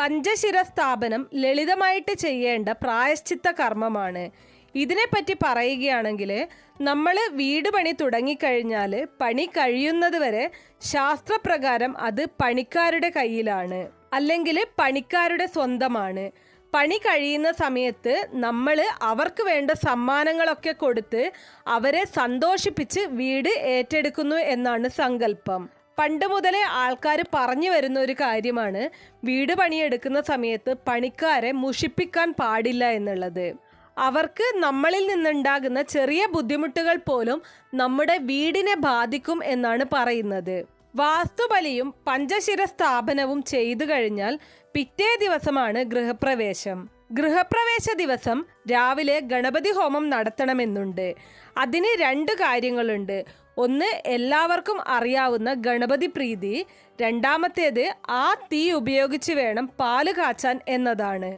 പഞ്ചശിര സ്ഥാപനം ലളിതമായിട്ട് ചെയ്യേണ്ട പ്രായശ്ചിത്ത കർമ്മമാണ്. ഇതിനെപ്പറ്റി പറയുകയാണെങ്കിൽ നമ്മൾ വീട് പണി തുടങ്ങിക്കഴിഞ്ഞാൽ പണി കഴിയുന്നത് വരെ ശാസ്ത്രപ്രകാരം അത് പണിക്കാരുടെ കയ്യിലാണ്, അല്ലെങ്കിൽ പണിക്കാരുടെ സ്വന്തമാണ്. പണി കഴിയുന്ന സമയത്ത് നമ്മൾ അവർക്ക് വേണ്ട സമ്മാനങ്ങളൊക്കെ കൊടുത്ത് അവരെ സന്തോഷിപ്പിച്ച് വീട് ഏറ്റെടുക്കുന്നു എന്നാണ് സങ്കല്പം. പണ്ട് മുതലേ ആൾക്കാർ പറഞ്ഞു വരുന്ന ഒരു കാര്യമാണ് വീട് പണിയെടുക്കുന്ന സമയത്ത് പണിക്കാരെ മുഷിപ്പിക്കാൻ പാടില്ല എന്നുള്ളത്. അവർക്ക് നമ്മളിൽ നിന്നുണ്ടാകുന്ന ചെറിയ ബുദ്ധിമുട്ടുകൾ പോലും നമ്മുടെ വീടിനെ ബാധിക്കും എന്നാണ് പറയുന്നത്. വാസ്തുബലിയും പഞ്ചശിര സ്ഥാപനവും ചെയ്തു കഴിഞ്ഞാൽ പിറ്റേ ദിവസമാണ് ഗൃഹപ്രവേശം. ഗൃഹപ്രവേശ ദിവസം രാവിലെ ഗണപതി ഹോമം നടത്തണമെന്നുണ്ട്. അതിന് 2 കാര്യങ്ങളുണ്ട്. ഒന്ന്, എല്ലാവർക്കും അറിയാവുന്ന ഗണപതി പ്രീതി. രണ്ടാമത്തേത്, ആ തീ ഉപയോഗിച്ച് വേണം പാല് കാച്ചാൻ എന്നതാണ്.